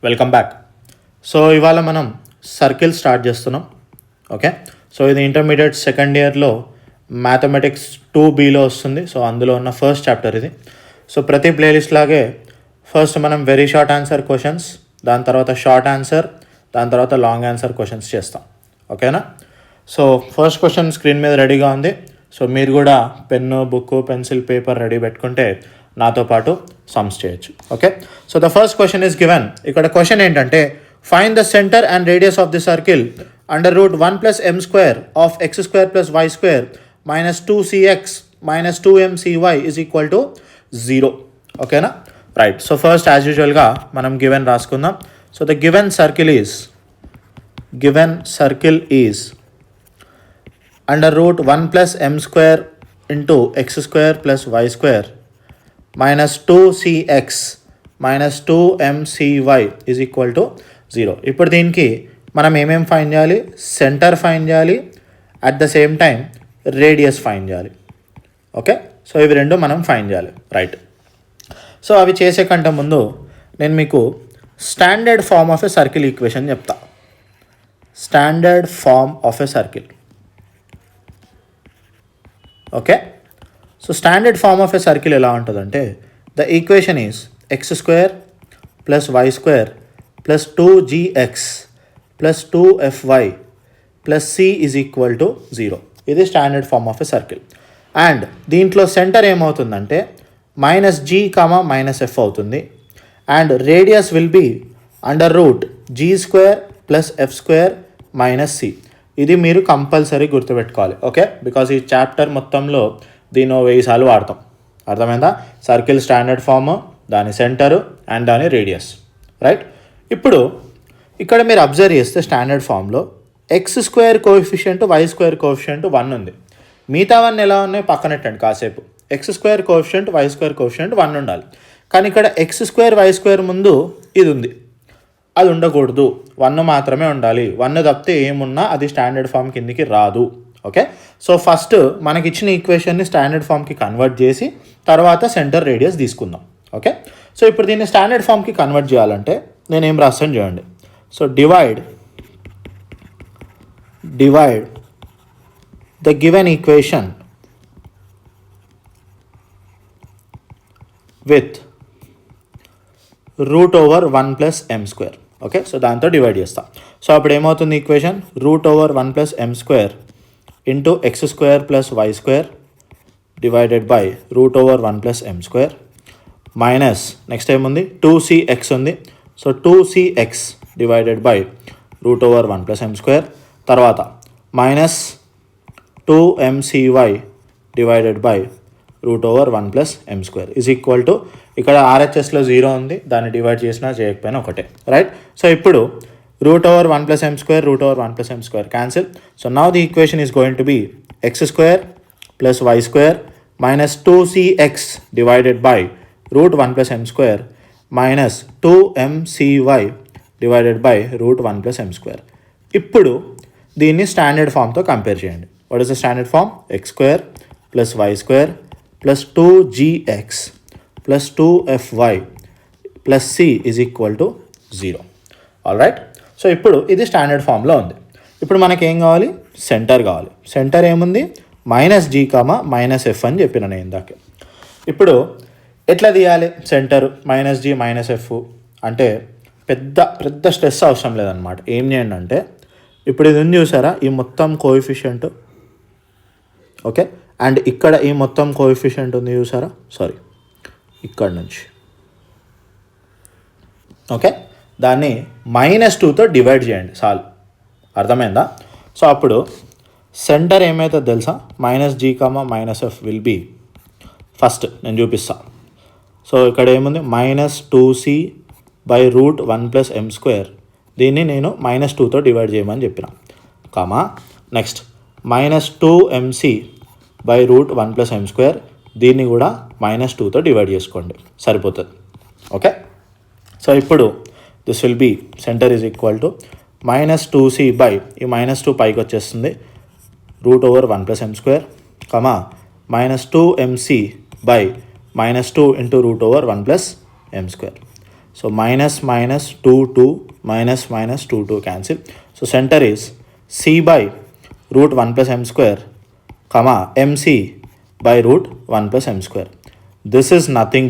Welcome back. So ఇవాళ మనం circle start చేస్తున్నాం. ఓకే, సో ఇది ఇంటర్మీడియట్ సెకండ్ ఇయర్లో మ్యాథమెటిక్స్ 2Bలో వస్తుంది. సో అందులో ఉన్న ఫస్ట్ చాప్టర్ ఇది. సో ప్రతి ప్లేలిస్ట్ లాగే ఫస్ట్ మనం వెరీ షార్ట్ ఆన్సర్ క్వశ్చన్స్, దాని తర్వాత షార్ట్ ఆన్సర్, దాని తర్వాత లాంగ్ ఆన్సర్ క్వశ్చన్స్ చేస్తాం. ఓకేనా? సో ఫస్ట్ క్వశ్చన్ స్క్రీన్ మీద రెడీగా ఉంది. సో మీరు కూడా pen, book, pencil, paper ready పెట్టుకుంటే నాతో పాటు సమ్స్ చేయొచ్చు. Okay, so the first question is given. ఇక్కడ క్వశ్చన్ ఏంటంటే find the centre and radius of the circle under root 1 + m² of x² + y² minus 2cx minus 2mcy is equal to 0. ఓకేనా? Right. So first as యూజువల్గా మనం given రాసుకుందాం. So the given circle is under root 1 + m² into x² + y² minus 2cx minus 2mcy is equal to 0. ఇప్పుడు దీనికి మనం ఏమేమి find చేయాలి? Centre find చేయాలి, at the same time radius find చేయాలి. ఓకే, సో ఇవి రెండు మనం ఫైండ్ చేయాలి. రైట్. సో అవి చేసే కంటే ముందు నేను మీకు standard form of a circle equation చెప్తా. Standard form of a circle. Okay, so standard form of a circle ఎలా ఉంటుందంటే the equation is x² + y² + 2gx + 2fy + c is equal to 0. ఇది standard form of a circle. And దీంట్లో centre ఏమవుతుందంటే -g, -f అవుతుంది. And radius will be under root g² + f² - c. ఇది మీరు compulsory గుర్తుపెట్టుకోవాలి. Okay, because ఈ chapter మొత్తంలో దీన్ని 1000 సార్లు వాడతాం. అర్థమైందా? సర్కిల్ స్టాండర్డ్ ఫామ్, దాని సెంటరు అండ్ దాని రేడియస్. రైట్. ఇప్పుడు ఇక్కడ మీరు అబ్జర్వ్ చేస్తే స్టాండర్డ్ ఫామ్లో x² కోఎఫిషియంట్, y² కోఎఫిషియంట్ 1 ఉంది. మిగతావన్నీ ఎలా ఉన్నాయి పక్కనెట్టండి కాసేపు. x² కోఎఫిషియంట్, y² కోఎఫిషియంట్ 1 ఉండాలి. కానీ ఇక్కడ x² y² ముందు ఇది ఉంది, అది ఉండకూడదు. 1 మాత్రమే ఉండాలి. 1 తప్పితే ఏమున్నా అది స్టాండర్డ్ ఫామ్ కిందికి రాదు. ఓకే, సో ఫస్ట్ మనకి ఇచ్చిన ఈక్వేషన్ని స్టాండర్డ్ ఫామ్కి కన్వర్ట్ చేసి తర్వాత సెంటర్ రేడియస్ తీసుకుందాం. ఓకే, సో ఇప్పుడు దీన్ని స్టాండర్డ్ ఫామ్కి కన్వర్ట్ చేయాలంటే నేను ఏం రాస్తాను చూడండి. So divide the given equation with √1 + m². Okay, so దాంతో డివైడ్ చేస్తాం. సో అప్పుడు ఏమవుతుంది equation? √1 + m² into x² + y² divided by √1 + m² minus next ఏముంది? 2cx ఉంది. So 2cx divided by √1 + m² తర్వాత minus 2mcy divided by √1 + m² is equal to, ఇక్కడ RHSలో 0 ఉంది, దాన్ని డివైడ్ చేసినా చేయకపోయినా ఒకటే. రైట్. సో ఇప్పుడు √1 + m² √1 + m² cancel. So now the equation is going to be x² + y² minus 2cx divided by √1 + m² minus 2mcy divided by √1 + m². ఇప్పుడు దీన్ని standard ఫామ్తో కంపేర్ చేయండి. What is the standard form? x² + y² + 2gx + 2fy + c is equal to 0. All right. So ఇప్పుడు ఇది standard ఫామ్లో ఉంది. ఇప్పుడు మనకి ఏం కావాలి? సెంటర్ కావాలి. సెంటర్ ఏముంది? -g, -f అని చెప్పిన నేను ఇందాక. ఇప్పుడు ఎట్లా తీయాలి సెంటర్? -g, -f అంటే పెద్ద స్ట్రెస్ అవసరం లేదనమాట. ఏం చేయండి అంటే ఇప్పుడు ఇది ఉంది చూసారా, ఈ మొత్తం కోఎఫిషియంట్. ఓకే, అండ్ ఇక్కడ ఈ మొత్తం కోఎఫిషియంట్ ఉంది చూసారా, సారీ ఇక్కడ నుంచి. ఓకే, దాన్ని -2తో డివైడ్ చేయండి చాలు. అర్థమైందా? సో అప్పుడు సెంటర్ ఏమవుతుందో తెలుసా? -g, -f will be first నేను చూపిస్తా. సో ఇక్కడ ఏముంది? -2c by √1 + m². దీన్ని నేను -2తో డివైడ్ చేయమని చెప్పిన. Comma next -2mc by √1 + m². దీన్ని కూడా -2తో డివైడ్ చేసుకోండి, సరిపోతుంది. ఓకే, సో ఇప్పుడు this will be centre is equal to -2c by ఈ -2 పైకి వచ్చేస్తుంది √1 + m², comma -2mc by -2 into √1 + m². So minus minus 2 2 minus minus 2 2 cancel. So center is c by root 1 plus m square comma mc by root 1 plus m square. This is nothing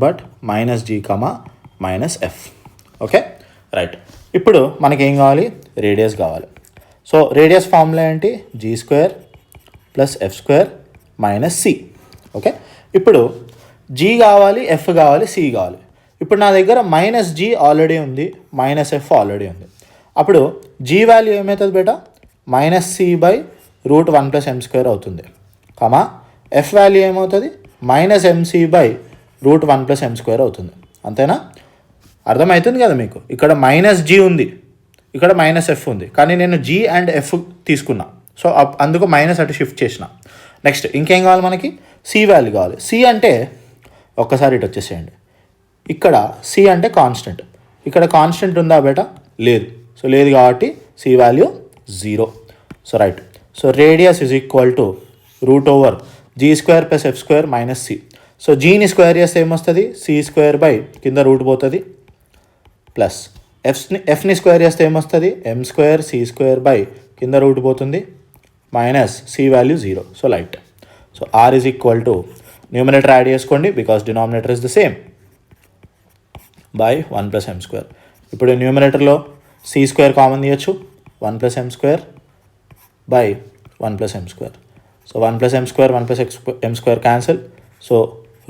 but minus g comma minus f. Okay right. ఇప్పుడు మనకి ఏం కావాలి, radius కావాలి. So radius formula ఏంటి, G square plus F square minus C. Okay ఇప్పుడు G కావాలి, F కావాలి, C కావాలి. ఇప్పుడు నా దగ్గర మైనస్ జీ ఆల్రెడీ ఉంది, మైనస్ ఎఫ్ ఆల్రెడీ ఉంది. అప్పుడు జీ వాల్యూ ఏమవుతుంది బేటా, minus C by root 1 plus M square అవుతుంది. కామా ఎఫ్ వాల్యూ ఏమవుతుంది, minus MC by root 1 plus M square అవుతుంది. అంతేనా, అర్థమవుతుంది కదా మీకు. ఇక్కడ మైనస్ జీ ఉంది, ఇక్కడ మైనస్ ఎఫ్ ఉంది, కానీ నేను జీ అండ్ ఎఫ్ తీసుకున్నా. సో అందుకు మైనస్ అటు షిఫ్ట్ చేసిన. నెక్స్ట్ ఇంకేం కావాలి మనకి, సి వాల్యూ కావాలి. సి అంటే ఒక్కసారి ఇటు వచ్చేసేయండి. ఇక్కడ సి అంటే కాన్స్టెంట్, ఇక్కడ కాన్స్టెంట్ ఉందా బేటా, లేదు. సో లేదు కాబట్టి C value 0. So right. So radius is equal to root over G square plus F square minus C. So జీని స్క్వేర్ చేస్తే ఏమొస్తుంది, సి స్క్వేర్ బై కింద రూట్ పోతుంది ప్లస్ ఎఫ్ని స్క్వేర్ చేస్తే ఏమొస్తుంది, M square C square by కింద root పోతుంది minus C value 0. So right. So R is equal to numerator add చేసుకోండి because denominator is the same by 1 plus M square. ఇప్పుడు న్యూమినేటర్లో సి స్క్వేర్ కామన్ తీయచ్చు, 1 plus M square by 1 plus M square. So 1 plus M square 1 plus M square cancel. So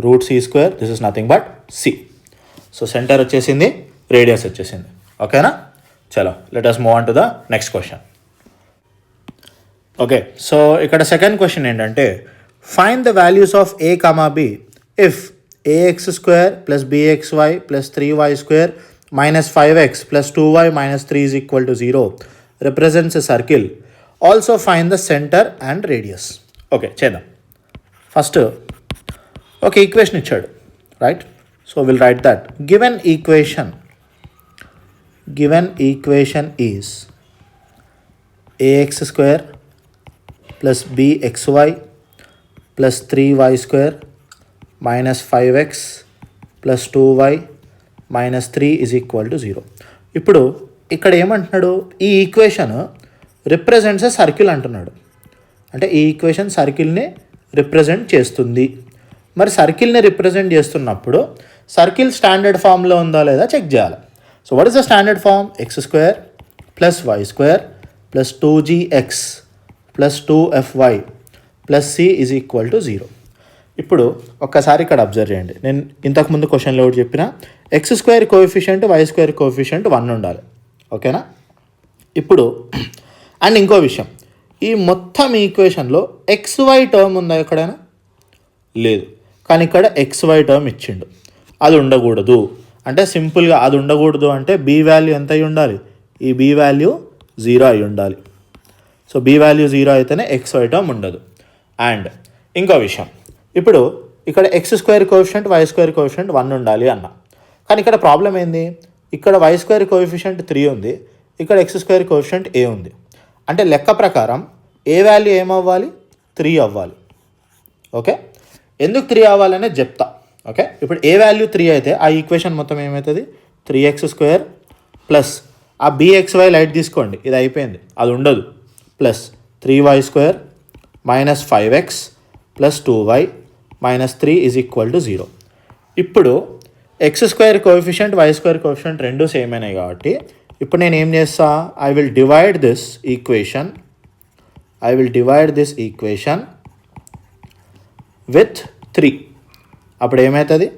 root C square, this is nothing but C. So center వచ్చేసింది, radius వచ్చేసింది. ఓకేనా, చలో let us move on to the next question. Okay, so ఇక్కడ second question ఏంటంటే, find the values of A comma B if AX square plus BXY plus 3y square minus 5x plus 2y minus 3 is equal to 0 represents a circle. Also find the centre and radius. Okay చేద్దాం. First ఒక equation ఇచ్చాడు, right. So will write that given equation is ax square plus bxy plus 3y square minus 5x plus 2y minus 3 is equal to 0. ఇప్పుడు ఇక్కడ ఏమంటున్నాడు, ఈ equation represents a circle అంటున్నాడు. అంటే ఈ ఈక్వేషన్ సర్కిల్ని రిప్రజెంట్ చేస్తుంది. మరి సర్కిల్ని రిప్రజెంట్ చేస్తున్నప్పుడు సర్కిల్ స్టాండర్డ్ ఫామ్లో ఉందా లేదా చెక్ చేయాలి. So what is the standard form, x square plus y square plus 2gx plus 2fy plus c is equal to 0. ఇప్పుడు ఒక్కసారి ఇక్కడ అబ్జర్వ్ చేయండి. నేను ఇంతకుముందు క్వశ్చన్లో ఒకటి చెప్పిన x square coefficient y square coefficient 1 ఉండాలి. ఓకేనా. ఇప్పుడు అండ్ ఇంకో విషయం, ఈ మొత్తం ఈక్వేషన్లో xy టర్మ్ ఉందా ఎక్కడైనా, లేదు. కానీ ఇక్కడ xy టర్మ్ ఇచ్చిండు, అది ఉండకూడదు. అంటే సింపుల్గా అది ఉండకూడదు అంటే బీ వాల్యూ ఎంత అయి ఉండాలి, ఈ బీ వాల్యూ 0 అయి ఉండాలి. సో బీ వాల్యూ 0 అయితేనే xy టర్మ్ ఉండదు. అండ్ ఇంకో విషయం, ఇప్పుడు ఇక్కడ x square coefficient y square coefficient 1 ఉండాలి అన్న. కానీ ఇక్కడ ప్రాబ్లం ఏంది, ఇక్కడ వై స్క్వేర్ కోఎఫిషియంట్ 3 ఉంది, ఇక్కడ ఎక్స్ స్క్వేర్ కోఎఫిషియంట్ ఏ ఉంది. అంటే లెక్క ప్రకారం ఏ వాల్యూ ఏమవ్వాలి, 3 అవ్వాలి. ఓకే, ఎందుకు 3 అవ్వాలనేది చెప్తా. ఓకే, ఇప్పుడు ఏ వాల్యూ 3 అయితే ఆ ఈక్వేషన్ మొత్తం ఏమవుతుంది, 3x స్క్వేర్ ప్లస్ ఆ bxy లైట్ తీసుకోండి, ఇది అయిపోయింది, అది ఉండదు, plus 3y square minus 5x plus 2y minus 3 is equal to 0. ఇప్పుడు x square coefficient y square coefficient రెండు సేమ్ అయినాయి కాబట్టి ఇప్పుడు నేను ఏం చేస్తా, I will divide this equation with 3. అప్పుడు ఏమవుతుంది,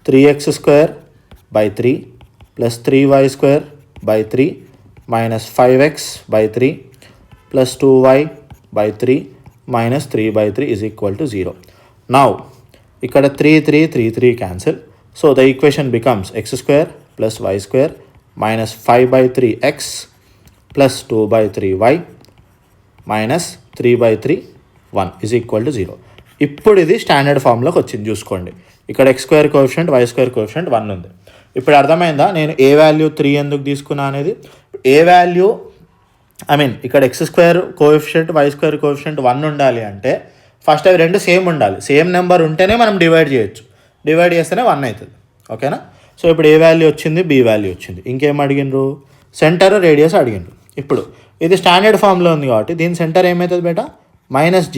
3x square by 3 plus 3y square by 3 minus 5x by 3 plus 2y by 3 minus 3/3 is equal to 0. Now ఇక్కడ 3 cancel. So the equation becomes x square plus y square minus 5/3x plus 2/3y minus 3/3 1 is equal to 0. ఇప్పుడు ఇది standard ఫామ్లోకి వచ్చింది చూసుకోండి. ఇక్కడ x square coefficient y square coefficient 1 ఉంది. ఇప్పుడు అర్థమైందా నేను ఏ వాల్యూ 3 ఎందుకు తీసుకున్నా అనేది. ఏ వాల్యూ ఇక్కడ x square coefficient y square coefficient 1 ఉండాలి అంటే ఫస్ట్ అవి రెండు సేమ్ ఉండాలి. సేమ్ నెంబర్ ఉంటేనే మనం డివైడ్ చేయొచ్చు, డివైడ్ చేస్తేనే 1 అవుతుంది. ఓకేనా. సో ఇప్పుడు ఏ వాల్యూ వచ్చింది, బి వాల్యూ వచ్చింది. ఇంకేం అడిగినరు, సెంటర్ రేడియస్ అడిగినరు. ఇప్పుడు ఇది స్టాండర్డ్ ఫామ్లో ఉంది కాబట్టి దీని సెంటర్ ఏమవుతుంది బేటా, -g,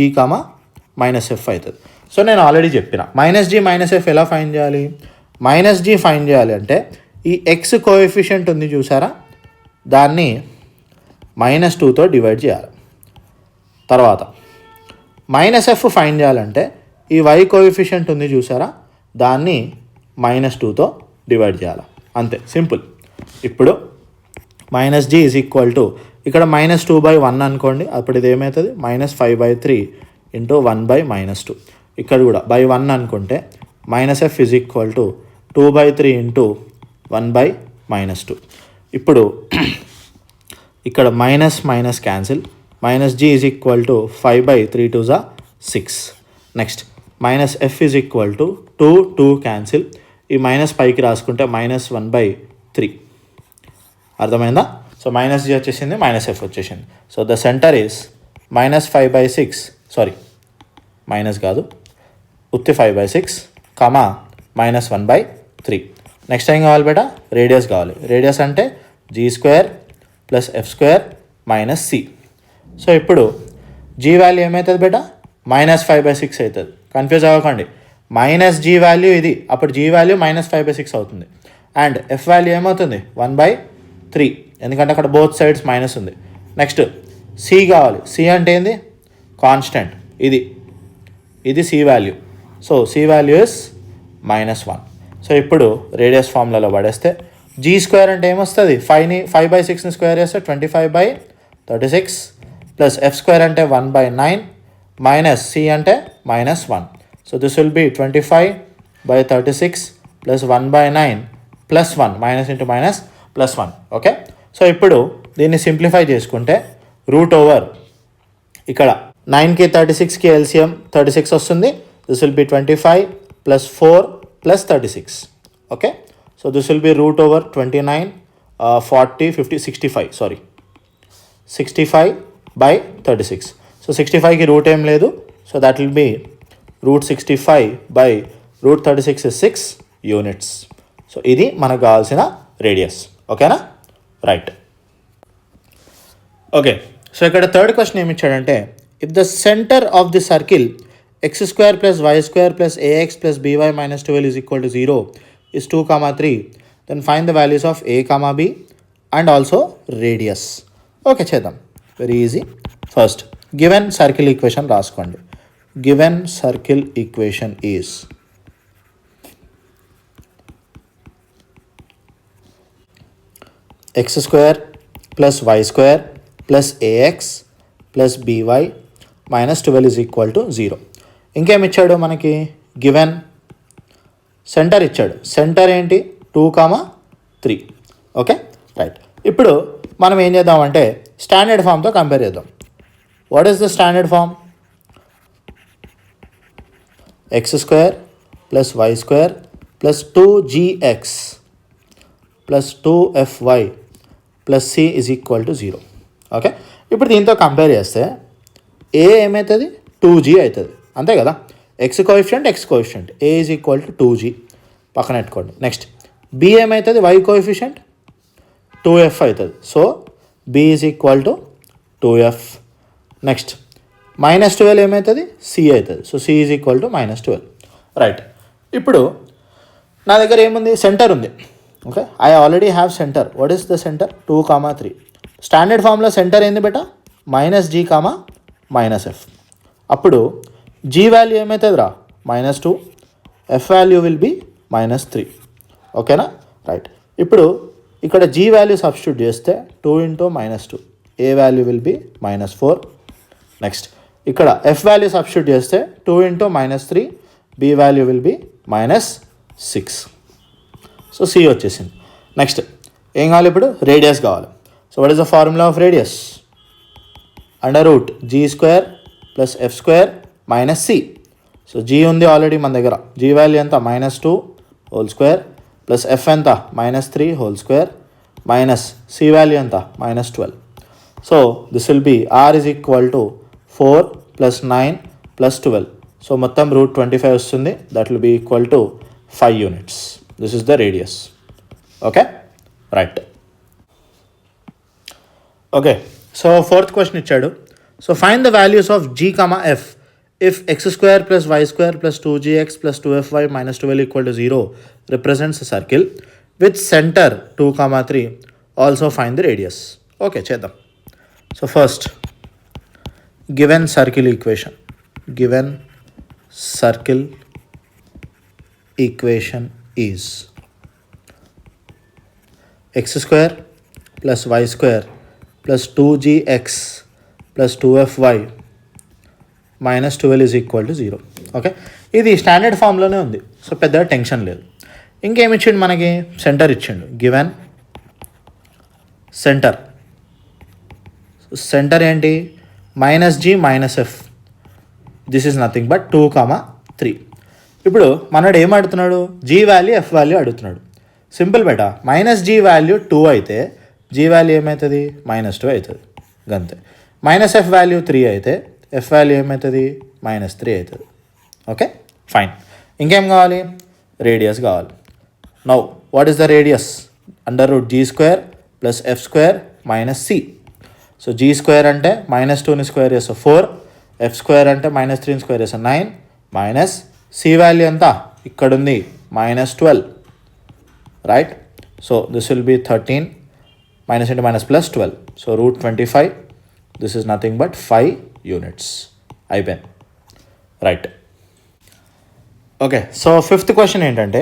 -f అవుతుంది. సో నేను ఆల్రెడీ చెప్పిన -g -f ఎలా ఫైండ్ చేయాలి, -g ఫైండ్ చేయాలి అంటే ఈ ఎక్స్ కోఎఫిషియంట్ ఉంది చూసారా, దాన్ని -2తో డివైడ్ చేయాలి. తర్వాత -f ఫైండ్ చేయాలంటే ఈ y కోఎఫిషియంట్ ఉంది చూసారా, దాన్ని -2తో డివైడ్ చేయాలి. అంతే, సింపుల్. ఇప్పుడు -g ఈజ్ ఈక్వల్ టు ఇక్కడ -2/1 అనుకోండి, అప్పుడు ఇది ఏమవుతుంది -5/3 ఇంటూ 1/-2. ఇక్కడ కూడా /1 అనుకుంటే -f is equal to 2/3 into 1/-2. ఇప్పుడు ఇక్కడ minus cancel, -g is equal to 5/3 2 6. Next -f is equal to 2 cancel, ఈ మైనస్ పైకి రాసుకుంటే -1/3. అర్థమైందా. సో -g వచ్చేసింది, -f వచ్చేసింది. So the centre is -5/6, sorry minus కాదు, ఉత్తి 5/6, -1/3. నెక్స్ట్ ఏం కావాలి బేటా, రేడియస్ కావాలి. రేడియస్ అంటే g² + f² - c. సో ఇప్పుడు g వాల్యూ ఏమవుతుంది బేటా, -5/6 అవుతుంది. కన్ఫ్యూజ్ అవ్వకండి, -g వాల్యూ ఇది, అప్పుడు g వాల్యూ -5/6 అవుతుంది. అండ్ f వాల్యూ ఏమవుతుంది 1/3, ఎందుకంటే అక్కడ బోత్ సైడ్స్ మైనస్ ఉంది. నెక్స్ట్ c కావాలి. c అంటే ఏంది, కాన్స్టెంట్. ఇది c value. So c value is -1. So ఇప్పుడు రేడియస్ ఫార్ములాలో పడేస్తే g² అంటే ఏమొస్తుంది, 5/6ని స్క్వేర్ చేస్తే 25/36 ప్లస్ f² అంటే 1/9 మైనస్ c అంటే -1. So this will B 25/36 plus 1/9 plus 1, minus into minus plus 1. Okay. So ఇప్పుడు దీన్ని సింప్లిఫై చేసుకుంటే √ ఇక్కడ 9కి 36కి ఎల్సిఎం 36 వస్తుంది. This will be 25 + 4 + 36. Okay. So this will be √ 29 40 50 65, sorry 65/36. సో 65కి రూట్ ఏం లేదు, so that will be √65/√36 is 6 units. సో ఇది మనకు కావాల్సిన రేడియస్. ఓకేనా, రైట్. ఓకే, సో ఇక్కడ థర్డ్ క్వశ్చన్ ఏమి ఇచ్చాడంటే, if the center of the circle x² + y² + ax + by - 12 is equal to 0 is 2, 3, then find the values of a, b and also radius. Okay, చేద్దాం. Very easy. First given circle equation రాసుకోండి. Given circle equation is x² + y² + ax + by - 12 is equal to 0. ఇంకేమి ఇచ్చాడు మనకి, given centre ఇచ్చాడు. Centre ఏంటి, 2, 3. Okay, right. ఇప్పుడు మనం ఏం చేద్దామంటే స్టాండర్డ్ ఫామ్తో కంపేర్ చేద్దాం. What is the standard form, x² + y² + 2gx + 2fy + c is equal to 0. Okay, ఇప్పుడు దీంతో కంపేర్ చేస్తే ఏ ఏమవుతుంది, 2g అవుతుంది, అంతే కదా. x coefficient a is equal to 2g పక్కన పెట్టుకోండి. నెక్స్ట్ b ఏమవుతుంది, y కోఎఫిషియంట్ 2f అవుతుంది. So b is equal to 2f. Next -12 ఏమవుతుంది, c అవుతుంది. So c is equal to -12. Right. ఇప్పుడు నా దగ్గర ఏముంది, సెంటర్ ఉంది. Okay, I already have centre. What is the centre, 2, 3. Standard ఫామ్లో సెంటర్ ఏంది బేటా, -g, -f. అప్పుడు g వాల్యూ ఏమవుతుంది రా, -2, f వాల్యూ విల్ బి -3. ఓకేనా, రైట్. ఇప్పుడు ఇక్కడ g వాల్యూ సబ్స్టిట్యూట్ చేస్తే 2 × -2, a value will be -4. Next ఇక్కడ f వాల్యూ సబ్స్టిట్యూట్ చేస్తే 2 × -3, b value will be -6. So c వచ్చేసింది. నెక్స్ట్ ఏం కావాలి, ఇప్పుడు రేడియస్ కావాలి. So what is the formula of radius, √g² + f² - c. So g ఉంది already మన దగ్గర. g వాల్యూ ఎంత, -2 హోల్ స్క్వేర్ ప్లస్ f ఎంత, -3 whole square minus c value ఎంత, -12. So this will be r is equal to 4 + 9 + 12. సో మొత్తం √25 వస్తుంది. That will be equal to 5 units. This is the radius. Okay, right. Okay, so fourth question ఇచ్చాడు. So find the values of g, f if x square plus y square plus 2gx plus 2fy minus 12 equal to 0 represents a circle with center 2, 3. Also find the radius. Okay, చేద్దాం. So first given circle equation, given circle equation is x square plus y square plus 2gx plus 2fy minus 12 is equal to 0. Okay, ఇది standard ఫామ్లోనే ఉంది, so పెద్దగా tension లేదు. ఇంకేమి ఇచ్చిండు మనకి? Centre ఇచ్చిండు. Given centre, centre ఏంటి? -g - f. This is nothing but 2, 3. ఇప్పుడు మనడు ఏం అడుగుతున్నాడు? g వాల్యూ, f వాల్యూ అడుగుతున్నాడు. సింపుల్ బేటా, -g వాల్యూ 2 అయితే g వాల్యూ ఏమవుతుంది? -2 అవుతుంది, గంతే. -f వాల్యూ 3 అయితే f వాల్యూ ఏమవుతుంది? -3 అవుతుంది. Okay, fine. ఇంకేం కావాలి? రేడియస్ కావాలి. Now what is the radius? √g² + f² - c. So g² అంటే -2ని స్క్వేర్ చేస్తే 4, f² అంటే -3ని స్క్వేర్ చేస్తే 9, మైనస్ c వాల్యూ ఎంత? ఇక్కడ ఉంది, -12, right? So this will B 13, minus into minus plus 12. So √25, this is nothing but 5 units. అయిపోయింది, right. Okay, so fifth question ఏంటంటే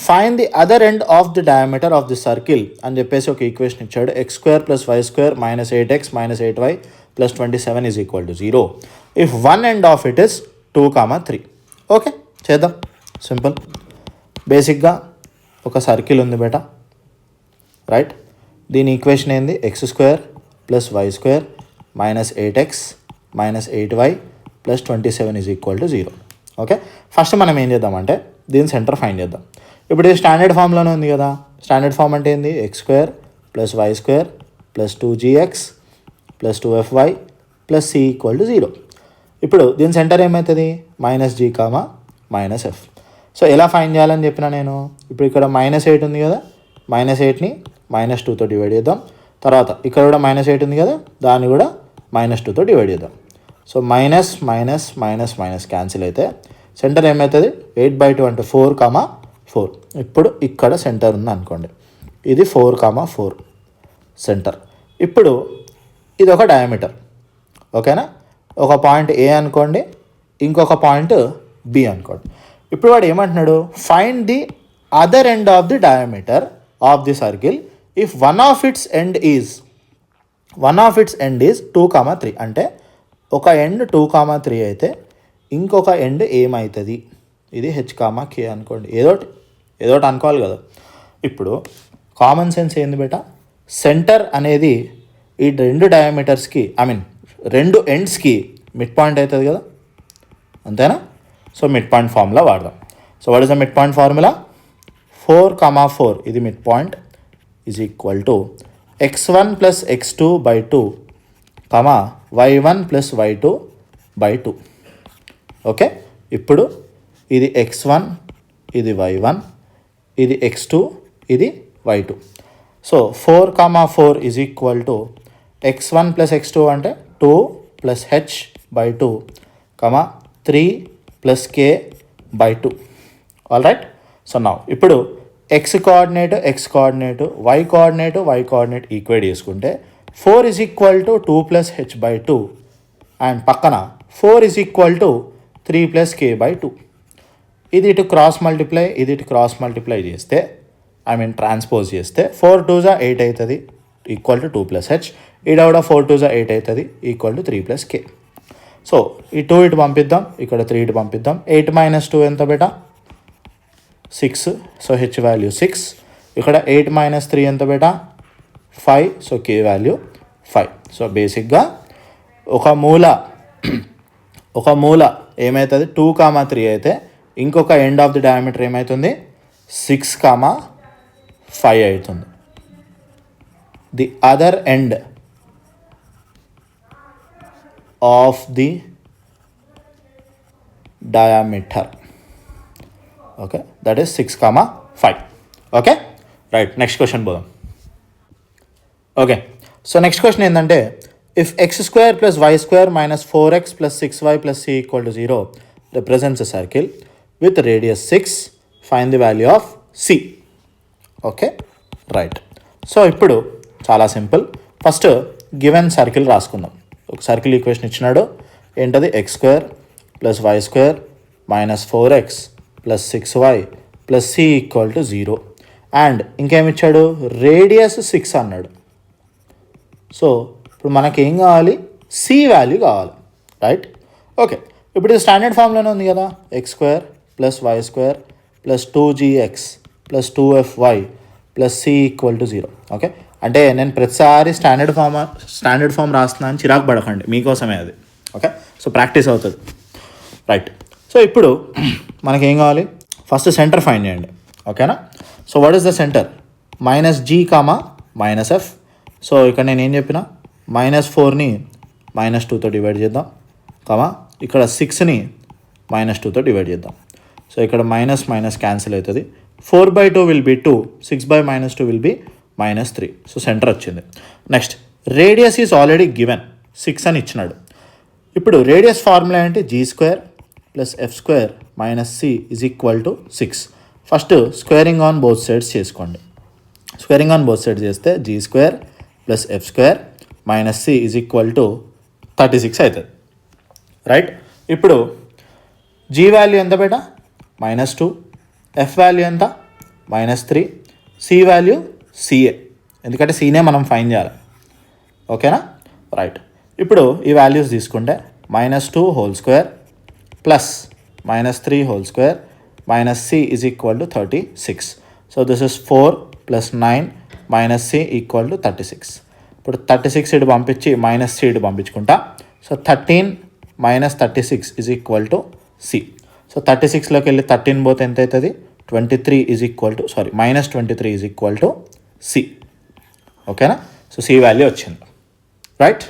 find the other end of the diameter of the circle అని చెప్పేసి ఒక equation ఇచ్చాడు. x² + y² - 8x - 8y + 27 is equal to 0 if one end of it is 2, 3. Okay, చేద్దాం. Simple. బేసిక్గా ఒక circle ఉంది బేటా, right? దీని ఈక్వేషన్ ఏంది? x² + y² - 8x - 8y + 27 is equal to 0. Okay, first మనం ఏం చేద్దామంటే దీని సెంటర్ ఫైండ్ చేద్దాం. ఇప్పుడు ఇది స్టాండర్డ్ ఫామ్లోనే ఉంది కదా. స్టాండర్డ్ ఫామ్ అంటే ఏంది? x² + y² + 2gx + 2fy + c = 0. ఇప్పుడు దీని సెంటర్ ఏమవుతుంది? -g, -f. సో ఎలా ఫైండ్ చేయాలని చెప్పిన నేను? ఇప్పుడు ఇక్కడ -8 ఉంది కదా, -8ని -2తో డివైడ్ చేద్దాం. తర్వాత ఇక్కడ కూడా -8 ఉంది కదా, దాన్ని కూడా -2తో డివైడ్ చేద్దాం. So minus minus minus minus cancel అయితే సెంటర్ ఏమవుతుంది? 8/2 అంటే 4, 4. ఇప్పుడు ఇక్కడ సెంటర్ ఉంది అనుకోండి, ఇది 4, 4 సెంటర్. ఇప్పుడు ఇది ఒక డయామీటర్, ఓకేనా? ఒక పాయింట్ ఏ అనుకోండి, ఇంకొక పాయింట్ బి అనుకోండి. ఇప్పుడు వాడు ఏమంటున్నాడు? Find the other end of the diameter of the circle if one of it's end is 2, 3. అంటే ఒక ఎండ్ 2, 3 అయితే ఇంకొక ఎండ్ ఏమవుతుంది? ఇది h, k అనుకోండి, ఏదోటి అనుకోవాలి కదా. ఇప్పుడు కామన్ సెన్స్ ఏంది బేటా? సెంటర్ అనేది ఈ రెండు డయామీటర్స్కి, రెండు ఎండ్స్కి మిడ్ పాయింట్ అవుతుంది కదా, అంతేనా? సో మిడ్ పాయింట్ ఫార్ములా వాడదాం. So what is the mid point formula? 4, 4 ఇది mid point is equal to x1 + x2/2, y1 + y2/2. Okay, ఇప్పుడు ఇది x1, ఇది y1, ఇది x2, ఇది y2. So 4, 4 is equal to x1 + x2 అంటే 2 + h/2, 3 + k/2. All right. So now ఇప్పుడు x coordinate, y coordinate equate చేసుకుంటే 4 is equal to 2 + h/2 and పక్కన 4 is equal to 3 + k/2. ఇది ఇటు క్రాస్ మల్టిప్లై చేస్తే, transpose చేస్తే 4 2 8 అవుతుంది, ఈక్వల్ టు 2 + h. ఇక్కడ కూడా 4 2 8 అవుతుంది, ఈక్వల్ టు 3 + k. సో ఈ 2 ఇటు పంపిద్దాం, ఇక్కడ 3 ఇటు పంపిద్దాం. 8 - 2 ఎంత బేటా? 6. So h value 6. ఇక్కడ 8 - 3 ఎంత బేటా? 5. So k value 5. సో బేసిక్గా ఒక మూల ఏమవుతుంది? 2, 3 అయితే ఇంకొక ఎండ్ ఆఫ్ ది డయామీటర్ ఏమవుతుంది? 6, 5 అవుతుంది. The other end of the diameter, okay, that is 6, 5. Okay right, next question పోదాం. ఓకే, సో నెక్స్ట్ క్వశ్చన్ ఏంటంటే if x² + y² - 4x + 6y + c = 0 represents a circle with radius 6, find the value of c. Okay right, so ఇప్పుడు చాలా simple. First given circle రాసుకుందాం. ఒక circle equation ఇచ్చినాడు, ఏంటది x² + y² - 4x + 6y + c = 0 and ఇంకేమిచ్చాడు, radius 6 అన్నాడు. So ఇప్పుడు మనకి ఏం కావాలి, సి వాల్యూ కావాలి, రైట్? ఓకే, ఇప్పుడు ఇది స్టాండర్డ్ ఫామ్లోనే ఉంది కదా, x² + y² + 2gx + 2fy + c = 0. Okay, అంటే నేను ప్రతిసారి స్టాండర్డ్ ఫామ్ రాస్తున్నా అని చిరాకు పడకండి, మీకోసమే అది. ఓకే, సో ప్రాక్టీస్ అవుతుంది, రైట్? సో ఇప్పుడు మనకేం కావాలి, ఫస్ట్ సెంటర్ ఫైండ్ చేయండి. ఓకేనా? So what is the centre? -g, -f. So ఇక్కడ నేను ఏం చెప్పిన, -4ని -2తో డివైడ్ చేద్దాం, ఇక్కడ 6ని -2తో డివైడ్ చేద్దాం. సో ఇక్కడ మైనస్ క్యాన్సిల్ అవుతుంది. 4/2 will be 2, 6/-2 will be -3. So center వచ్చింది. Next radius is already given, 6 అని ఇచ్చినాడు. ఇప్పుడు రేడియస్ ఫార్ములా ఏంటి, g² + f² - c = 6. First squaring on both sides చేసుకోండి. స్క్వేరింగ్ ఆన్ బోత్ సైడ్స్ చేస్తే g² + f² - c = 36 అవుతుంది, రైట్? ఇప్పుడు g వాల్యూ ఎంత బేటా, -2, f వాల్యూ ఎంత, -3, c వాల్యూ ca, ఎందుకంటే cనే మనం ఫైండ్ చేయాలి. ఓకేనా? రైట్, ఇప్పుడు ఈ వాల్యూస్ తీసుకుంటే -2 whole square plus -3 square - c = 36. So this is 4 + 9 - c = 36. ఇప్పుడు 36 ఇటు పంపించి -c ఇటు పంపించుకుంటా. So 13 - 36 = c. సో 36లోకి వెళ్ళి 13 పోతే ఎంత అవుతుంది, -23 = c. ఓకేనా? సో c వాల్యూ వచ్చింది, రైట్?